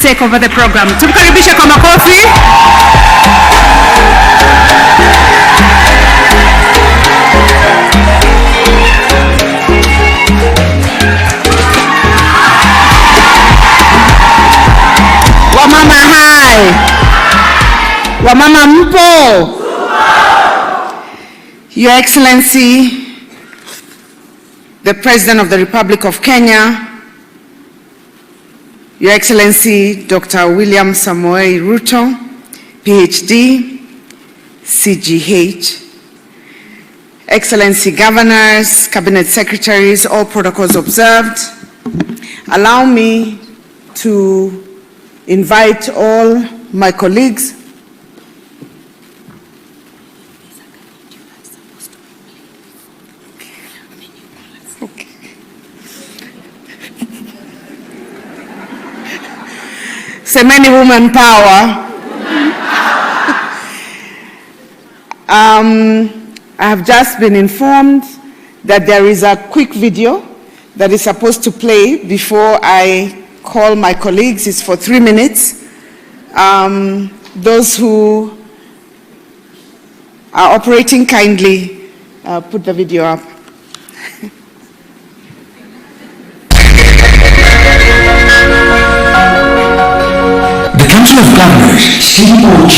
Take over the program. Tumkaribishe kwa makofi. Wamama hai. Wamama mpo. Your Excellency, the President of the Republic of Kenya, Your Excellency, Dr. William Samoei Ruto, PhD, CGH, Excellency Governors, Cabinet Secretaries, all protocols observed. Allow me to invite all my colleagues Semeni woman power. I have just been informed that there is a quick video that is supposed to play before I call my colleagues. It's for 3 minutes. Those who are operating, kindly put the video up. The Council of Governors, COG,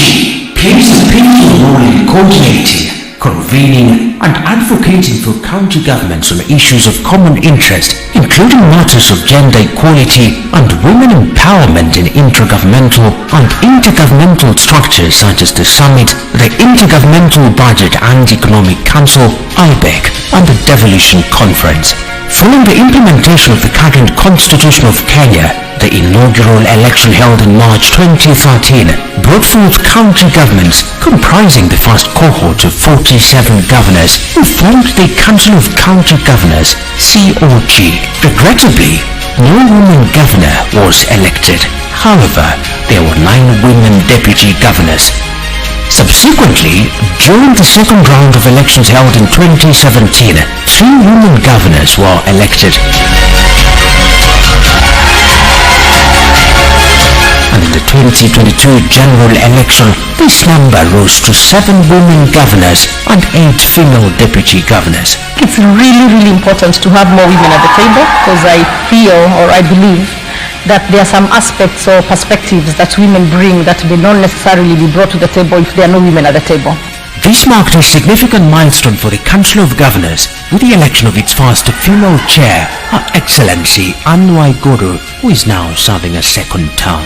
plays a pivotal role in coordinating, convening and advocating for county governments on issues of common interest, including matters of gender equality and women empowerment in intragovernmental and intergovernmental structures such as the Summit, the Intergovernmental Budget and Economic Council, IBEC, and the Devolution Conference. Following the implementation of the current Constitution of Kenya, the inaugural election held in March 2013 brought forth county governments comprising the first cohort of 47 governors who formed the Council of County Governors, COG. Regrettably, no woman governor was elected. However, there were 9 women deputy governors. Subsequently, during the second round of elections held in 2017, 3 women governors were elected. And in the 2022 general election, this number rose to 7 women governors and 8 female deputy governors. It's really important to have more women at the table, because I feel, or I believe, that there are some aspects or perspectives that women bring that may not necessarily be brought to the table if there are no women at the table. This marked a significant milestone for the Council of Governors with the election of its first female chair, Her Excellency Waiguru, who is now serving a second term.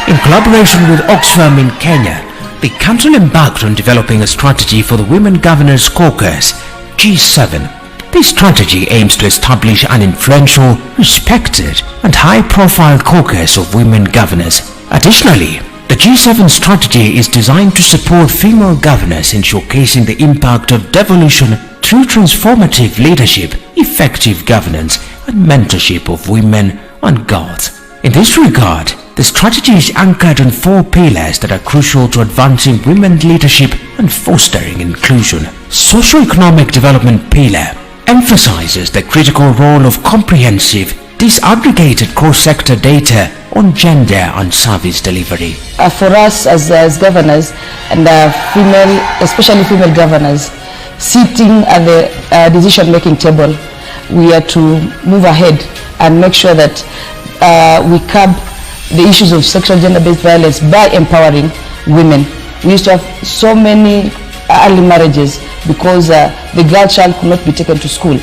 In collaboration with Oxfam in Kenya, the Council embarked on developing a strategy for the Women Governors Caucus, G7. This strategy aims to establish an influential, respected, and high-profile caucus of women governors. Additionally, the G7 strategy is designed to support female governors in showcasing the impact of devolution through transformative leadership, effective governance, and mentorship of women and girls. In this regard, the strategy is anchored on 4 pillars that are crucial to advancing women leadership and fostering inclusion. Socio-economic development pillar emphasizes the critical role of comprehensive, disaggregated cross-sector data on gender and service delivery. For us as governors and especially female governors, sitting at the decision-making table, we are to move ahead and make sure that we curb the issues of sexual gender-based violence by empowering women. We used to have so many early marriages because the girl child could not be taken to school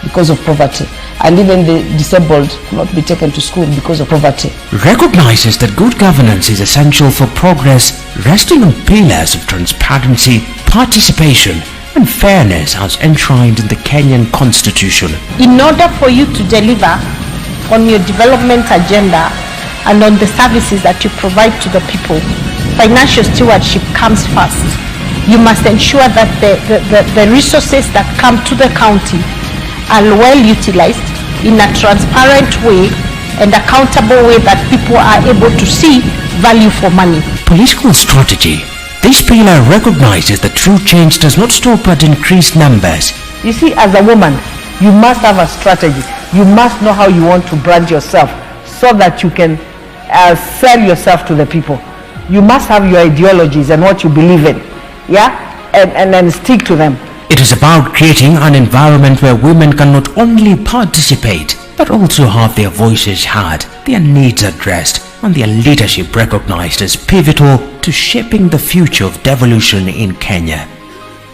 because of poverty, and even the disabled could not be taken to school because of poverty. Recognizes that good governance is essential for progress, resting on pillars of transparency, participation, and fairness as enshrined in the Kenyan Constitution. In order for you to deliver on your development agenda and on the services that you provide to the people, financial stewardship comes first. You must ensure that the resources that come to the county are well utilized in a transparent way and accountable way that people are able to see value for money. Political strategy This pillar recognizes that true change does not stop at increased numbers. You see, as a woman, you must have a strategy. You must know how you want to brand yourself so that you can sell yourself to the people. You must have your ideologies and what you believe in, yeah? And then stick to them. It is about creating an environment where women can not only participate, but also have their voices heard, their needs addressed, and their leadership recognized as pivotal to shaping the future of devolution in Kenya.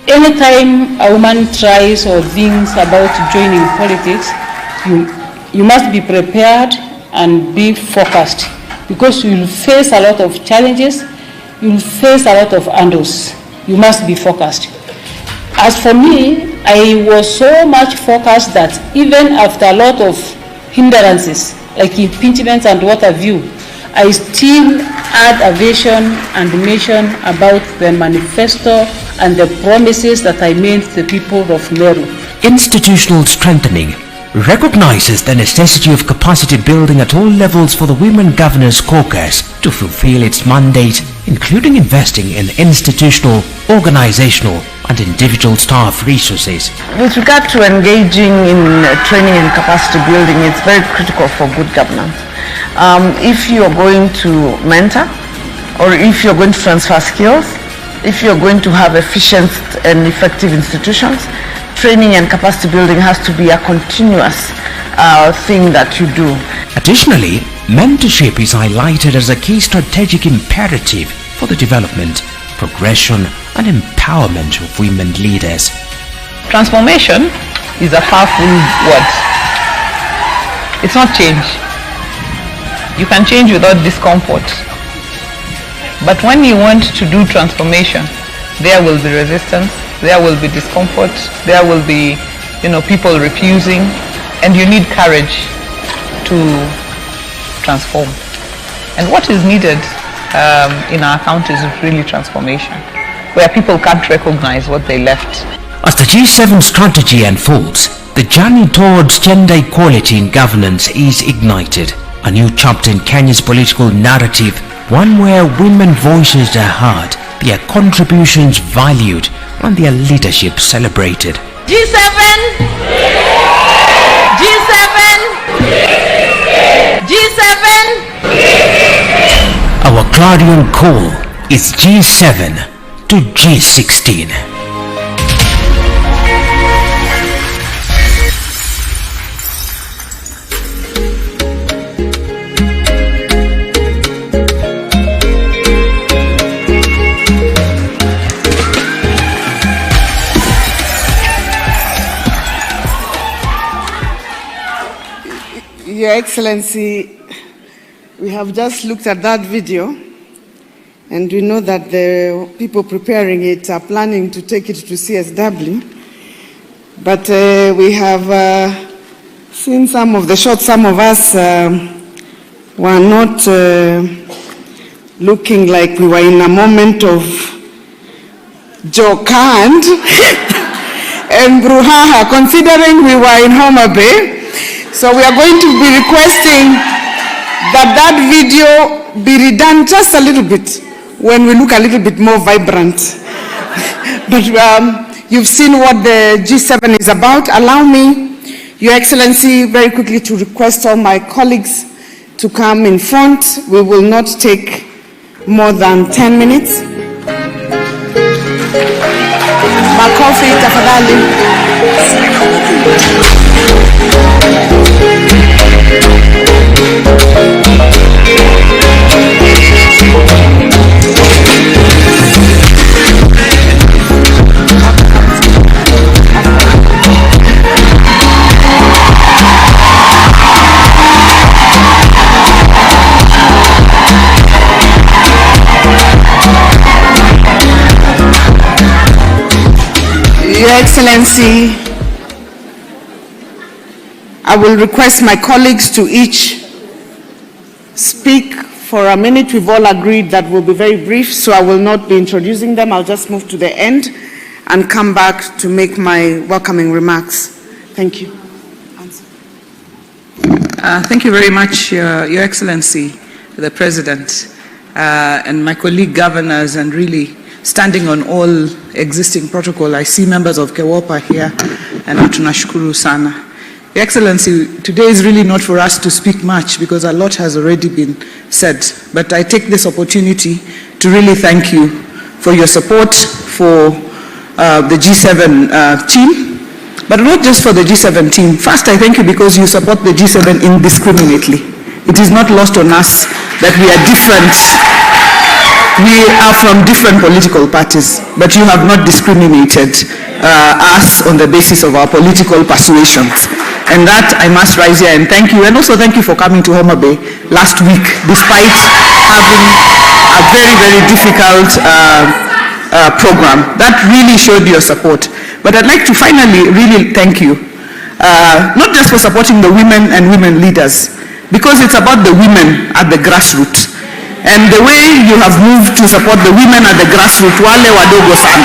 Anytime a woman tries or thinks about joining politics, you must be prepared and be focused, because you will face a lot of challenges, you will face a lot of hurdles. You must be focused. As for me, I was so much focused that even after a lot of hindrances, like impeachments and what have you, I still had a vision and mission about the manifesto and the promises that I made to the people of Meru. Institutional strengthening recognizes the necessity of capacity building at all levels for the Women Governors Caucus to fulfill its mandate, including investing in institutional, organizational, and individual staff resources. With regard to engaging in training and capacity building, it's very critical for good governance. If you're going to mentor, or if you're going to transfer skills, if you're going to have efficient and effective institutions, training and capacity building has to be a continuous thing that you do. Additionally, mentorship is highlighted as a key strategic imperative for the development, progression, and empowerment of women leaders. Transformation is a powerful word. It's not change. You can change without discomfort. But when you want to do transformation, there will be resistance, there will be discomfort, there will be, people refusing, and you need courage to transform. And what is needed in our country is really transformation, where people can't recognize what they left. As the G7 strategy unfolds, the journey towards gender equality in governance is ignited. A new chapter in Kenya's political narrative, one where women voices are heard, their contributions valued, and their leadership celebrated. G7! G7! G7! Our clarion call is G7 to G16. Your Excellency, we have just looked at that video, and we know that the people preparing it are planning to take it to CSW. But we have seen some of the shots. Some of us were not looking like we were in a moment of jokand and brouhaha, considering we were in Homa Bay. So we are going to be requesting that video be redone just a little bit when we look a little bit more vibrant. But you've seen what the G7 is about. Allow me, Your Excellency, very quickly to request all my colleagues to come in front. We will not take more than 10 minutes. Makofi, tafadhali. Your Excellency, I will request my colleagues to each speak for a minute. We've all agreed that we'll be very brief, so I will not be introducing them. I'll just move to the end and come back to make my welcoming remarks. Thank you. Thank you very much, Your Excellency, the President, and my colleague governors, and really standing on all existing protocol. I see members of KEWOPA here, and tunashukuru sana. Your Excellency, today is really not for us to speak much because a lot has already been said, but I take this opportunity to really thank you for your support for the G7 team, but not just for the G7 team. First, I thank you because you support the G7 indiscriminately. It is not lost on us that we are different. We are from different political parties, but you have not discriminated us on the basis of our political persuasions. And that I must rise here and thank you. And also thank you for coming to Homa Bay last week, despite having a very, very difficult program. That really showed your support. But I'd like to finally really thank you, not just for supporting the women and women leaders, because it's about the women at the grassroots. And the way you have moved to support the women at the grassroots, wale wadogo sana.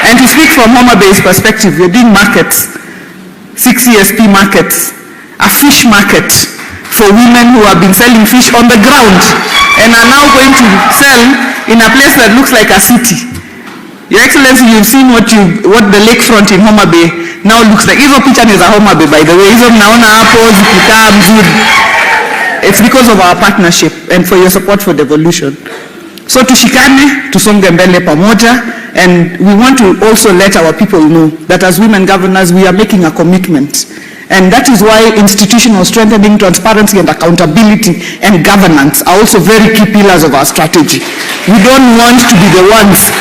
And to speak from Homa Bay's perspective, you're doing markets, 6 ESP markets, a fish market for women who have been selling fish on the ground and are now going to sell in a place that looks like a city. Your Excellency, you've seen what the lakefront in Homa Bay now looks like. Hizo picha ni za Homa Bay, by the way. Hizo mnaona hapo zikikaa mzuri. It's because of our partnership and for your support for devolution. So tushikane, tusonge mbele pamoja, and we want to also let our people know that as women governors, we are making a commitment. And that is why institutional strengthening, transparency and accountability and governance are also very key pillars of our strategy. We don't want to be the ones